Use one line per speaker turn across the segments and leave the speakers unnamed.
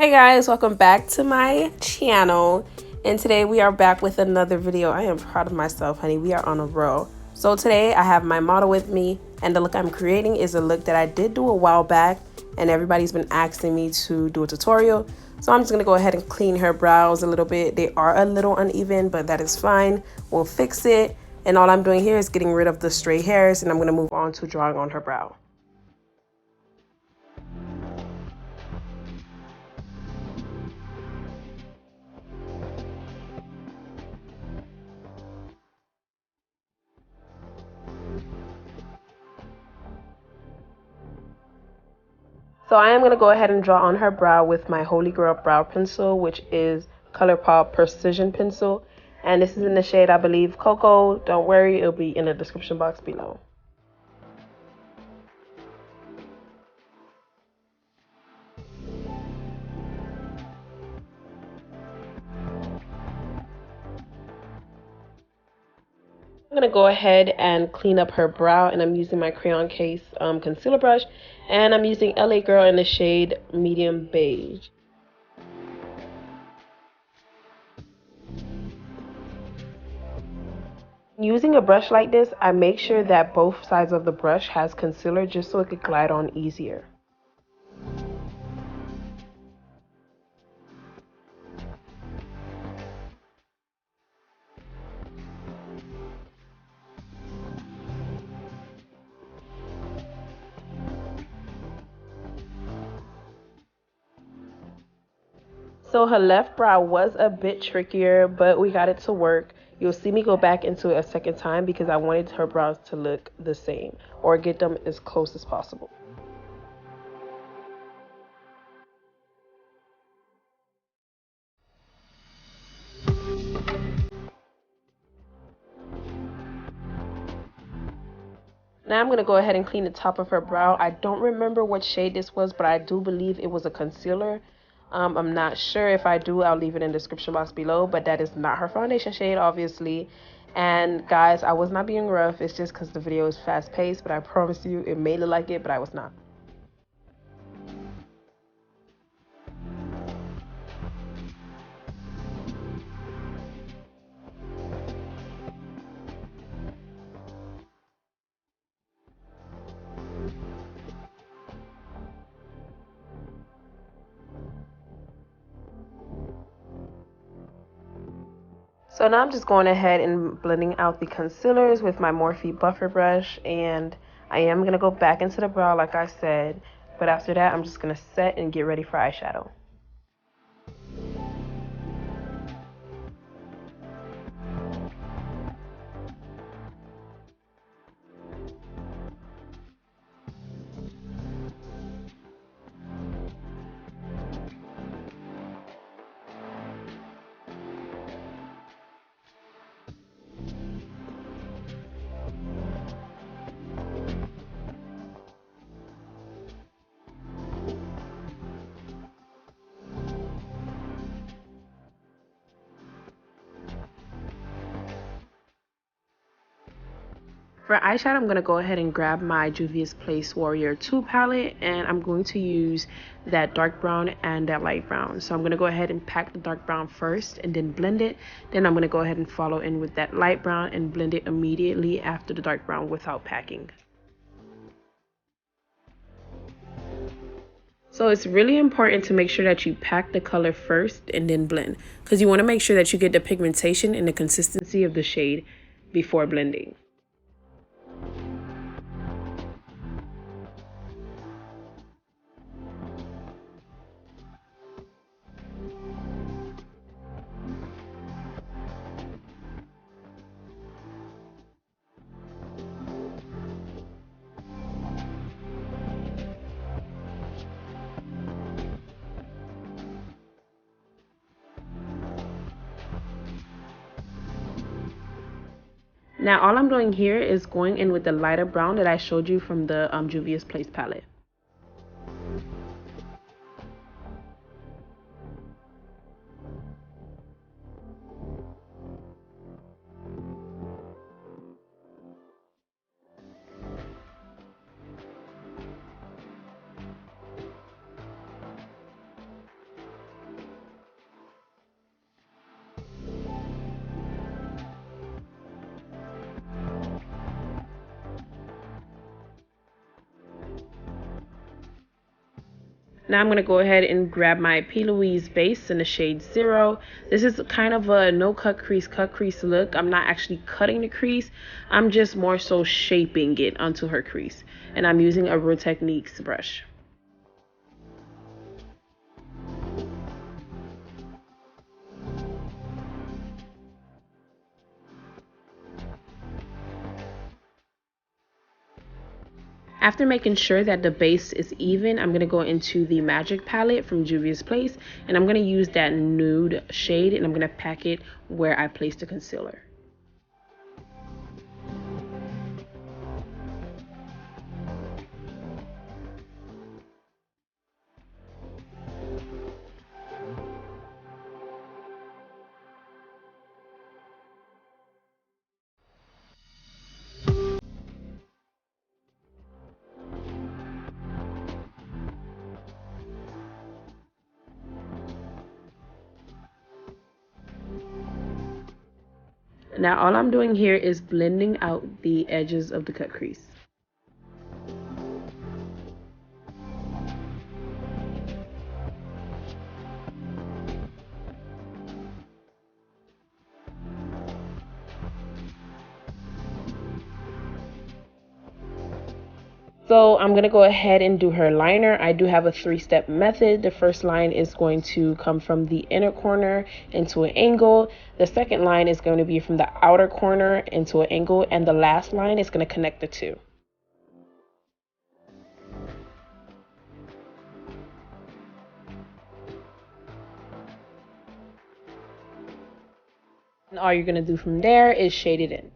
Hey guys, welcome back to my channel, and today we are back with another video. I am proud of myself, honey. We are on a roll. So today I have my model with me, and the look I'm creating is a look that I did do a while back, and everybody's been asking me to do a tutorial. So I'm just gonna go ahead and clean her brows a little bit. They are a little uneven, but that is fine. We'll fix it. And all I'm doing here is getting rid of the stray hairs, and I'm gonna move on to drawing on her brow. So I am going to go ahead and draw on her brow with my Holy Grail brow pencil, which is ColourPop Precision Pencil. And this is in the shade, I believe, Cocoa. Don't worry, it'll be in the description box below. I'm going to go ahead and clean up her brow, and I'm using my Crayon Case concealer brush. And I'm using LA Girl in the shade Medium Beige. Using a brush like this, I make sure that both sides of the brush has concealer just so it could glide on easier. So her left brow was a bit trickier, but we got it to work. You'll see me go back into it a second time because I wanted her brows to look the same or get them as close as possible. Now I'm going to go ahead and clean the top of her brow. I don't remember what shade this was, but I do believe it was a concealer. I'm not sure. If I do, I'll leave it in the description box below, but that is not her foundation shade, obviously. And guys, I was not being rough. It's just because the video is fast paced, but I promise you it may look like it, but I was not. So now I'm just going ahead and blending out the concealers with my Morphe buffer brush, and I am going to go back into the brow like I said, but after that I'm just going to set and get ready for eyeshadow. For eyeshadow, I'm going to go ahead and grab my Juvia's Place Warrior 2 palette, and I'm going to use that dark brown and that light brown. So I'm going to go ahead and pack the dark brown first and then blend it. Then I'm going to go ahead and follow in with that light brown and blend it immediately after the dark brown without packing. So it's really important to make sure that you pack the color first and then blend, because you want to make sure that you get the pigmentation and the consistency of the shade before blending. Now all I'm doing here is going in with the lighter brown that I showed you from the Juvia's Place palette. Now I'm going to go ahead and grab my P. Louise base in the shade 0. This is kind of a no cut crease look. I'm not actually cutting the crease. I'm just more so shaping it onto her crease. And I'm using a Real Techniques brush. After making sure that the base is even, I'm going to go into the Magic palette from Juvia's Place, and I'm going to use that nude shade, and I'm going to pack it where I placed the concealer. Now all I'm doing here is blending out the edges of the cut crease. So I'm going to go ahead and do her liner. I do have a 3-step method. The first line is going to come from the inner corner into an angle. The second line is going to be from the outer corner into an angle. And the last line is going to connect the two. And all you're going to do from there is shade it in.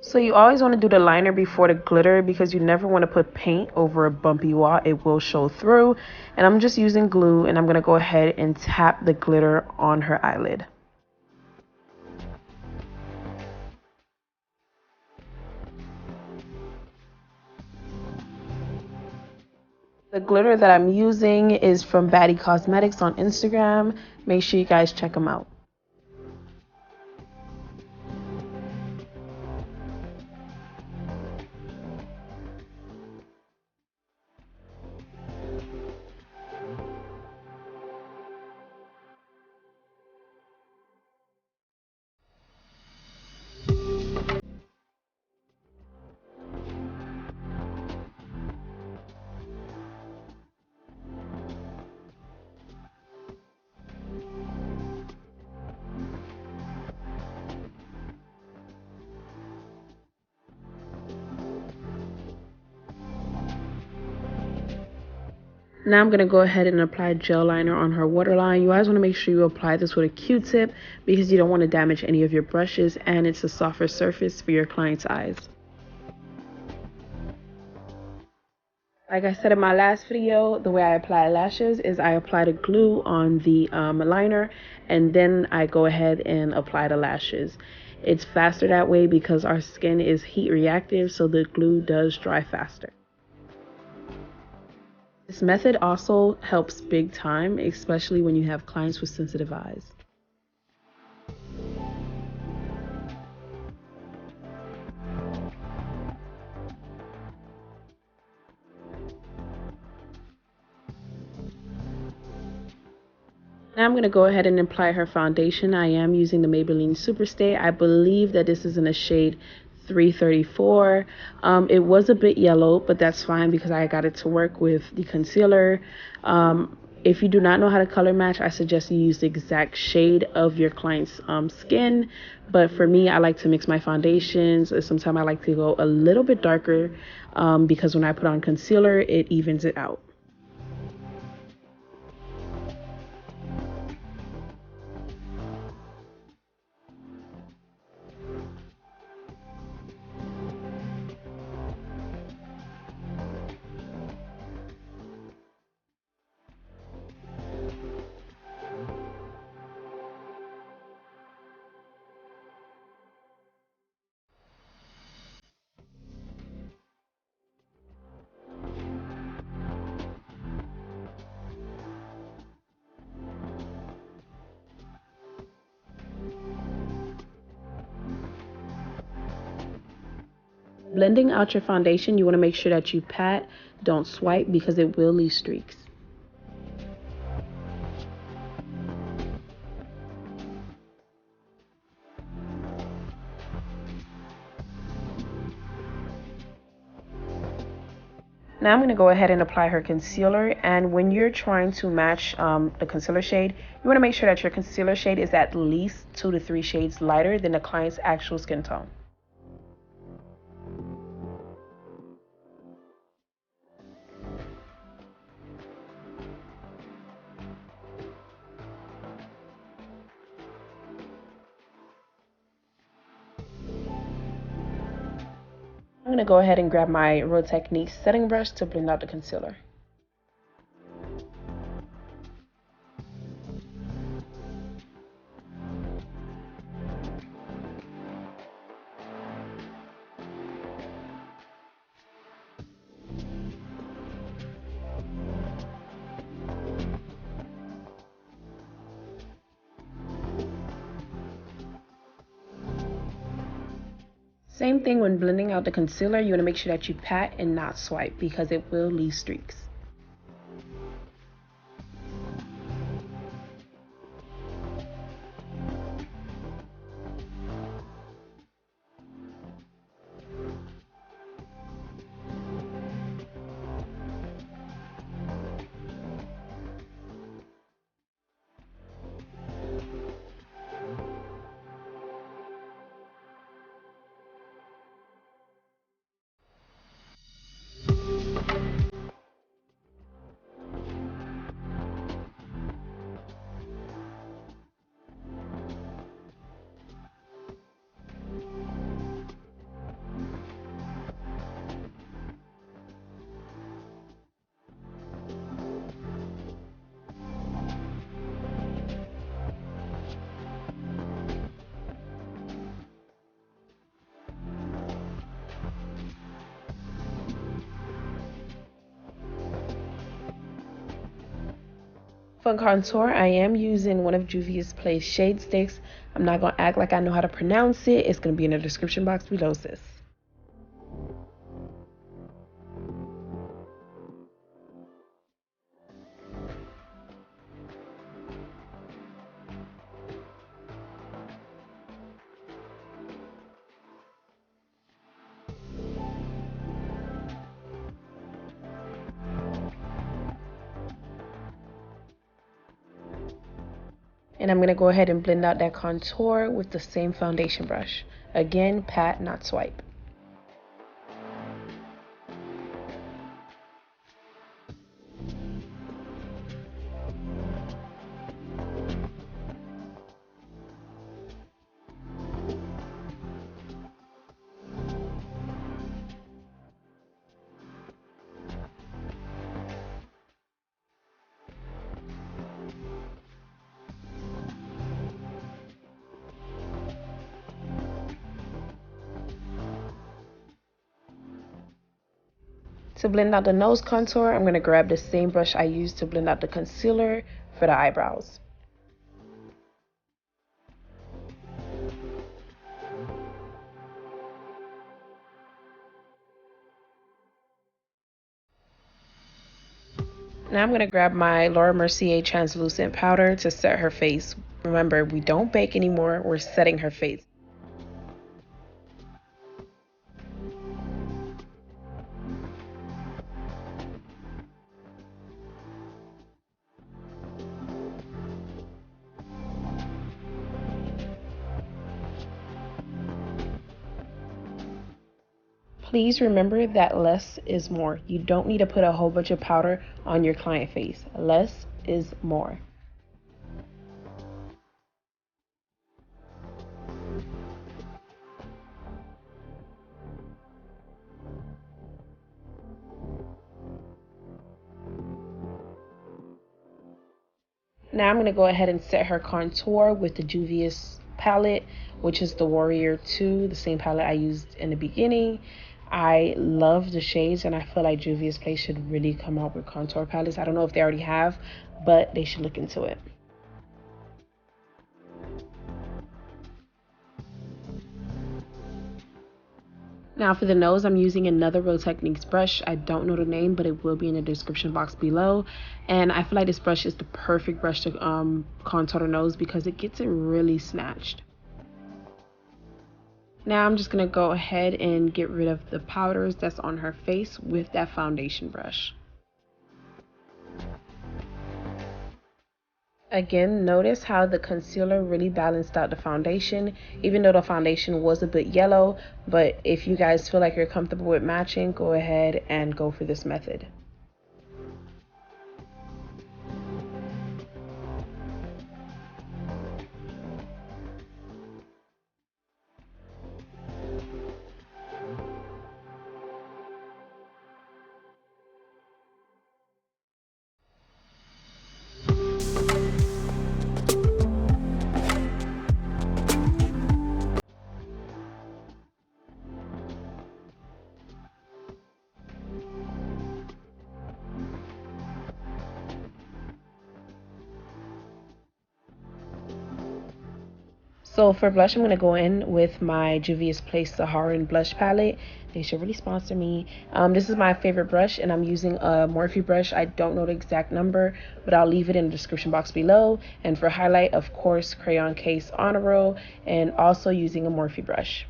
So you always want to do the liner before the glitter because you never want to put paint over a bumpy wall. It will show through. And I'm just using glue, and I'm going to go ahead and tap the glitter on her eyelid. The glitter that I'm using is from Baddie Cosmetics on Instagram. Make sure you guys check them out. Now I'm going to go ahead and apply gel liner on her waterline. You guys want to make sure you apply this with a Q-tip because you don't want to damage any of your brushes, and it's a softer surface for your client's eyes. Like I said in my last video, the way I apply lashes is I apply the glue on the liner, and then I go ahead and apply the lashes. It's faster that way because our skin is heat reactive, so the glue does dry faster. This method also helps big time, especially when you have clients with sensitive eyes. Now I'm going to go ahead and apply her foundation. I am using the Maybelline Superstay. I believe that this is in a shade 334. It was a bit yellow, but that's fine because I got it to work with the concealer. If you do not know how to color match, I suggest you use the exact shade of your client's skin. But for me, I like to mix my foundations. Sometimes I like to go a little bit darker because when I put on concealer, it evens it out. blending out your foundation, you want to make sure that you pat, don't swipe, because it will leave streaks. Now I'm going to go ahead and apply her concealer, and when you're trying to match the concealer shade, you want to make sure that your concealer shade is at least 2 to 3 shades lighter than the client's actual skin tone. I'm going to go ahead and grab my Real Techniques setting brush to blend out the concealer. Same thing when blending out the concealer, you want to make sure that you pat and not swipe because it will leave streaks. For contour, I am using one of Juvia's Play shade sticks. I'm not going to act like I know how to pronounce it. It's going to be in the description box below, sis. And I'm going to go ahead and blend out that contour with the same foundation brush. Again, pat, not swipe. To blend out the nose contour, I'm going to grab the same brush I used to blend out the concealer for the eyebrows. Now I'm going to grab my Laura Mercier translucent powder to set her face. Remember, we don't bake anymore, we're setting her face. Please remember that less is more. You don't need to put a whole bunch of powder on your client face. Less is more. Now I'm going to go ahead and set her contour with the Juvia's palette, which is the Warrior 2, the same palette I used in the beginning. I love the shades, and I feel like Juvia's Place should really come out with contour palettes. I don't know if they already have, but they should look into it. Now for the nose, I'm using another Real Techniques brush. I don't know the name, but it will be in the description box below. And I feel like this brush is the perfect brush to contour the nose because it gets it really snatched. Now I'm just going to go ahead and get rid of the powders that's on her face with that foundation brush. Again, notice how the concealer really balanced out the foundation, even though the foundation was a bit yellow. But if you guys feel like you're comfortable with matching, go ahead and go for this method. So for blush, I'm going to go in with my Juvia's Place Saharan blush palette. They should really sponsor me. This is my favorite brush, and I'm using a Morphe brush. I don't know the exact number, but I'll leave it in the description box below. And for highlight, of course, Crayon Case Honor Roll, and also using a Morphe brush.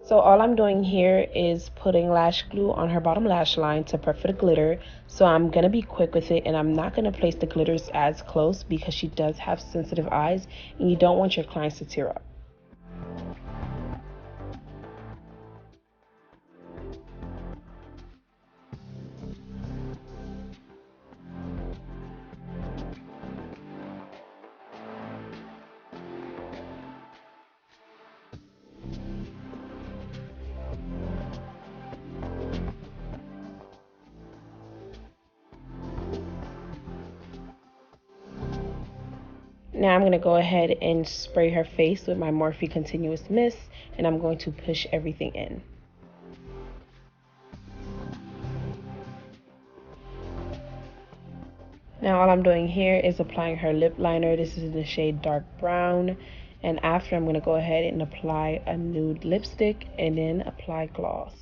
So all I'm doing here is putting lash glue on her bottom lash line to prep for the glitter. So I'm going to be quick with it, and I'm not going to place the glitters as close because she does have sensitive eyes and you don't want your clients to tear up. Now I'm going to go ahead and spray her face with my Morphe Continuous Mist, and I'm going to push everything in. Now all I'm doing here is applying her lip liner. This is in the shade Dark Brown. And after, I'm going to go ahead and apply a nude lipstick and then apply gloss.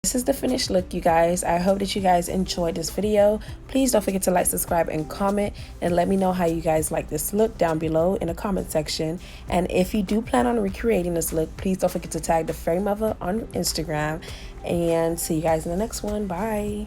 This is the finished look, you guys. I hope that you guys enjoyed this video. Please don't forget to like, subscribe, and comment, and let me know how you guys like this look down below in the comment section. And if you do plan on recreating this look, please don't forget to tag TheFairyMuva on Instagram. And see you guys in the next one. Bye.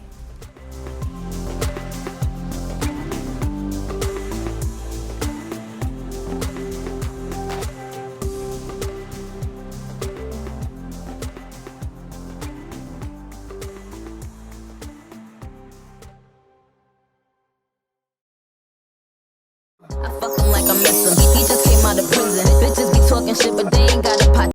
I fuck 'em like I miss 'em.